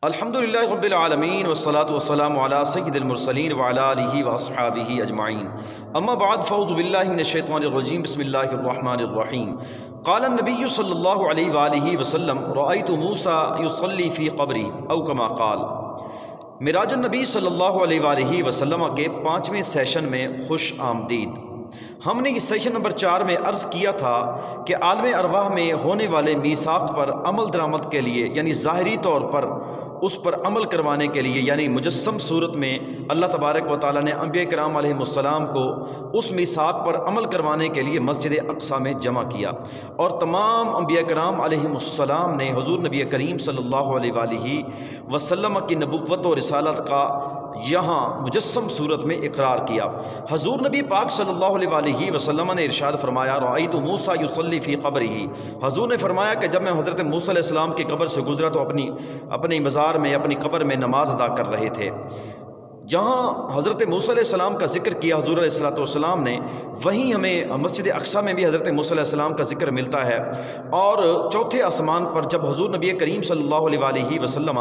الحمدللہ رب العالمین والصلاة والسلام علی سید المرسلین وعلی آلہ واصحابہ اجمعین اما بعد فاعوذ باللہ من الشیطان الرجیم بسم اللہ الرحمن الرحیم قال النبی صلی اللہ علیہ وآلہ وسلم رأیت موسیٰ یصلی فی قبری او کما قال۔ معراج النبی صلی اللہ علیہ وآلہ وسلم کے 5ویں سیشن میں خوش آمدید۔ ہم نے اس سیشن نمبر 4 میں عرض کیا تھا کہ عالم ارواح میں ہونے والے میثاق پر عمل درآمد کے لیے یعنی ظاہری طور پر اس پر عمل کروانے کے لیے یعنی مجسم صورت میں اللہ تبارک و تعالیٰ نے انبیاء کرام علیہ السلام کو اس میثاق پر عمل کروانے کے لیے مسجد اقصیٰ میں جمع کیا، اور تمام انبیاء کرام علیہ السلام نے حضور نبی کریم صلی اللہ علیہ وآلہ وسلم کی نبوت و رسالت کا یہاں مجسم صورت میں اقرار کیا۔ حضور نبی پاک صلی اللہ علیہ وآلہ وسلم نے ارشاد فرمایا رأیت موسیٰ یصلی فی قبرہ۔ حضور نے فرمایا کہ جب میں حضرت موسیٰ علیہ السلام کی قبر سے گزرا تو اپنی مزار میں اپنی قبر میں نماز ادا کر رہے تھے۔ جہاں حضرت موسیٰ علیہ السلام کا ذکر کیا حضور علیہ السلام نے، وہیں ہمیں مسجد اقصیٰ میں بھی حضرت موسیٰ علیہ السلام کا ذکر ملتا ہے۔ اور چوتھے آسمان پر جب حضور نبی کریم صلی اللہ علیہ وآلہ وسلم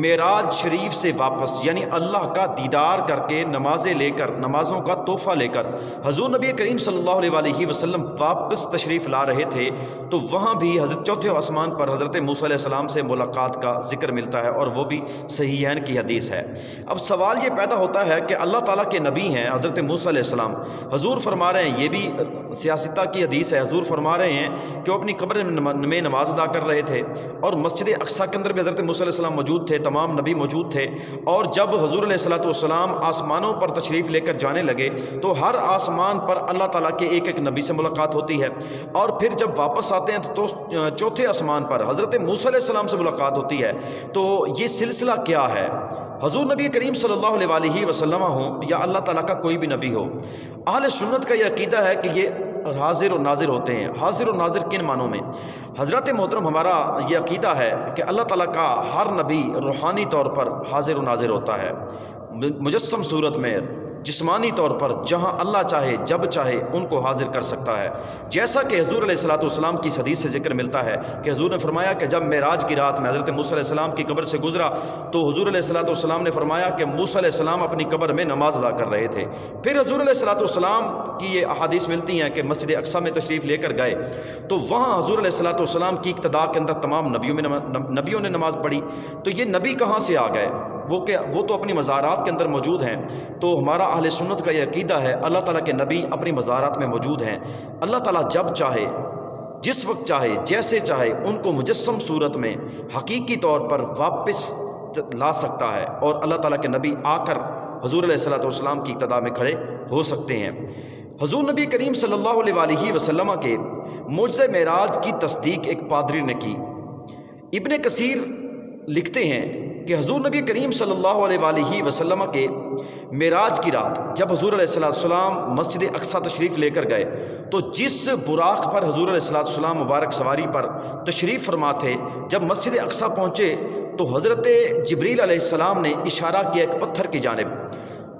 معراج شریف سے واپس یعنی اللہ کا دیدار کر کے نمازیں لے کر نمازوں کا تحفہ لے کر حضور نبی کریم صلی اللہ علیہ وآلہ وسلم واپس تشریف لا رہے تھے، تو وہاں بھی حضرت چوتھے آسمان پر حضرت موسیٰ علیہ السلام سے ملاقات کا ذکر ملتا ہے، اور وہ بھی صحیحین کی حدیث ہے۔ اب سوال یہ پیدا ہوتا ہے کہ اللہ تعالیٰ کے نبی ہیں حضرت موسیٰ علیہ السلام، حضور فرما رہے ہیں، یہ بھی سیاستہ کی حدیث ہے، حضور فرما رہے ہیں کہ وہ اپنی قبر میں نماز ادا کر رہے تھے، اور مسجد اقصیٰ کے اندر بھی حضرت موسیٰ علیہ السلام موجود تھے، تمام نبی موجود تھے، اور جب حضور علیہ السلام آسمانوں پر تشریف لے کر جانے لگے تو ہر آسمان پر اللہ تعالیٰ کے ایک ایک نبی سے ملاقات ہوتی ہے، اور پھر جب واپس آتے ہیں تو چوتھے آسمان پر حضرت موسیٰ علیہ السلام سے ملاقات ہوتی ہے۔ تو یہ سلسلہ کیا ہے؟ حضور نبی کریم صلی اللہ علیہ وآلہ وسلم ہوں یا اللہ تعالیٰ کا کوئی بھی نبی ہو، اہل سنت کا یہ عقیدہ ہے کہ یہ حاضر و ناظر ہوتے ہیں۔ حاضر و ناظر کن معنوں میں؟ حضرت محترم ہمارا یہ عقیدہ ہے کہ اللہ تعالیٰ کا ہر نبی روحانی طور پر حاضر و ناظر ہوتا ہے، مجسم صورت میں جسمانی طور پر جہاں اللہ چاہے جب چاہے ان کو حاضر کر سکتا ہے، جیسا کہ حضور علیہ السلام کی حدیث سے ذکر ملتا ہے کہ حضور نے فرمایا کہ جب معراج کی رات میں حضرت موسیٰ علیہ السلام کی قبر سے گزرا تو حضور علیہ السلام نے فرمایا کہ موسیٰ علیہ السلام اپنی قبر میں نماز ادا کر رہے تھے۔ پھر حضور علیہ السلام کی یہ احادیث ملتی ہیں کہ مسجد اقصیٰ میں تشریف لے کر گئے تو وہاں حضور علیہ السلام کی اقتداء کے اندر تمام نبیوں نے نماز پڑھی۔ تو یہ نبی کہاں سے آ گئے؟ وہ تو اپنی مزارات کے اندر موجود ہیں۔ تو ہمارا اہل سنت کا یہ عقیدہ ہے اللہ تعالیٰ کے نبی اپنی مزارات میں موجود ہیں، اللہ تعالیٰ جب چاہے جس وقت چاہے جیسے چاہے ان کو مجسم صورت میں حقیقی طور پر واپس لا سکتا ہے، اور اللہ تعالیٰ کے نبی آ کر حضور علیہ السلام کی اقتداء میں کھڑے ہو سکتے ہیں۔ حضور نبی کریم صلی اللہ علیہ وآلہ وسلم کے معجزہ معراج کی تصدیق ایک پادری نے کی۔ ابن کثیر لکھتے ہیں کہ حضور نبی کریم صلی اللہ علیہ وآلہ وسلم کے معراج کی رات جب حضور علیہ السلام مسجد اقصیٰ تشریف لے کر گئے تو جس براق پر حضور علیہ السلام مبارک سواری پر تشریف فرما تھے، جب مسجد اقصیٰ پہنچے تو حضرت جبریل علیہ السلام نے اشارہ کیا ایک پتھر کی جانب،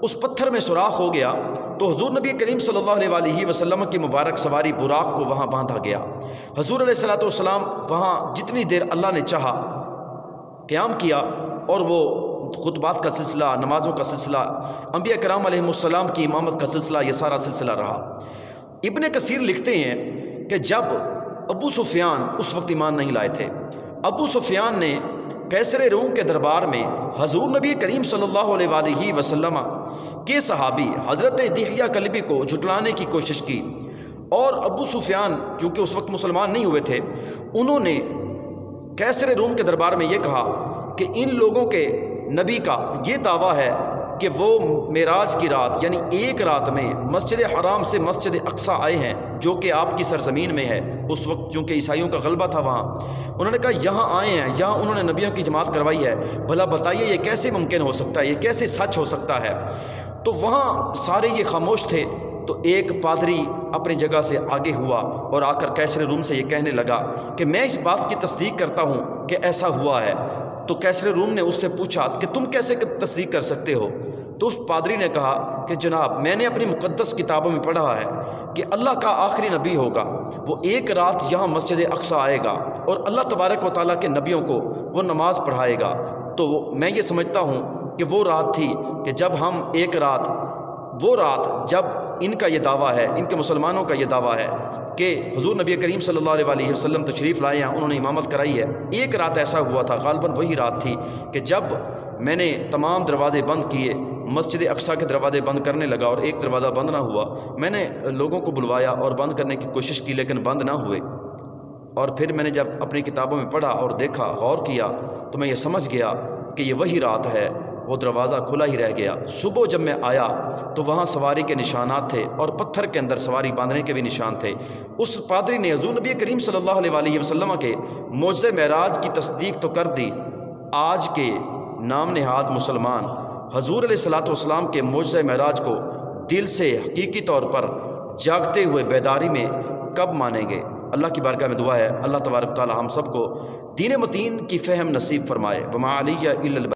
اس پتھر میں سوراخ ہو گیا تو حضور نبی کریم صلی اللہ علیہ وآلہ وسلم کی مبارک سواری براق کو وہاں باندھا گیا۔ حضور علیہ السلام وہاں جتنی دیر اللہ نے چاہا قیام کیا، اور وہ خطبات کا سلسلہ، نمازوں کا سلسلہ، انبیاء کرام علیہ السلام کی امامت کا سلسلہ، یہ سارا سلسلہ رہا۔ ابن کثیر لکھتے ہیں کہ جب ابو سفیان اس وقت ایمان نہیں لائے تھے، ابو سفیان نے قیصر روم کے دربار میں حضور نبی کریم صلی اللہ علیہ وآلہ وسلم کے صحابی حضرت دحیہ کلبی کو جھٹلانے کی کوشش کی، اور ابو سفیان چونکہ اس وقت مسلمان نہیں ہوئے تھے، انہوں نے قیصر روم کے دربار میں یہ کہا کہ ان لوگوں کے نبی کا یہ دعویٰ ہے کہ وہ معراج کی رات یعنی ایک رات میں مسجد حرام سے مسجد اقصیٰ آئے ہیں، جو کہ آپ کی سرزمین میں ہے۔ اس وقت چونکہ عیسائیوں کا غلبہ تھا وہاں، انہوں نے کہا یہاں آئے ہیں، یہاں انہوں نے نبیوں کی جماعت کروائی ہے، بھلا بتائیے یہ کیسے ممکن ہو سکتا ہے، یہ کیسے سچ ہو سکتا ہے؟ تو وہاں سارے یہ خاموش تھے۔ تو ایک پادری اپنی جگہ سے آگے ہوا اور آ کر قیصر روم سے یہ کہنے لگا کہ میں اس بات کی تصدیق کرتا ہوں کہ ایسا ہوا ہے۔ تو قیصر روم نے اس سے پوچھا کہ تم کیسے تصدیق کر سکتے ہو؟ تو اس پادری نے کہا کہ جناب میں نے اپنی مقدس کتابوں میں پڑھا ہے کہ اللہ کا آخری نبی ہوگا، وہ ایک رات یہاں مسجد اقصیٰ آئے گا اور اللہ تبارک و تعالیٰ کے نبیوں کو وہ نماز پڑھائے گا، تو میں یہ سمجھتا ہوں کہ وہ رات تھی کہ جب ہم وہ رات جب ان کا یہ دعویٰ ہے، ان کے مسلمانوں کا یہ دعویٰ ہے کہ حضور نبی کریم صلی اللہ علیہ وسلم تشریف لائے ہیں، انہوں نے امامت کرائی ہے، ایک رات ایسا ہوا تھا، غالباً وہی رات تھی کہ جب میں نے تمام دروازے بند کیے، مسجد اقصیٰ کے دروازے بند کرنے لگا اور ایک دروازہ بند نہ ہوا، میں نے لوگوں کو بلوایا اور بند کرنے کی کوشش کی لیکن بند نہ ہوئے، اور پھر میں نے جب اپنی کتابوں میں پڑھا اور دیکھا، غور کیا، تو میں یہ سمجھ گیا کہ یہ وہی رات ہے، وہ دروازہ کھلا ہی رہ گیا۔ صبح جب میں آیا تو وہاں سواری کے نشانات تھے اور پتھر کے اندر سواری باندھنے کے بھی نشان تھے۔ اس پادری نے حضور نبی کریم صلی اللہ علیہ وسلم کے معجزہ معراج کی تصدیق تو کر دی، آج کے نام نہاد مسلمان حضور علیہ الصلوۃ والسلام کے معجزہ معراج کو دل سے حقیقی طور پر جاگتے ہوئے بیداری میں کب مانیں گے؟ اللہ کی بارگاہ میں دعا ہے اللہ تبارک و تعالی ہم سب کو دین متین کی فہم نصیب فرمائے۔ وما علیہ الا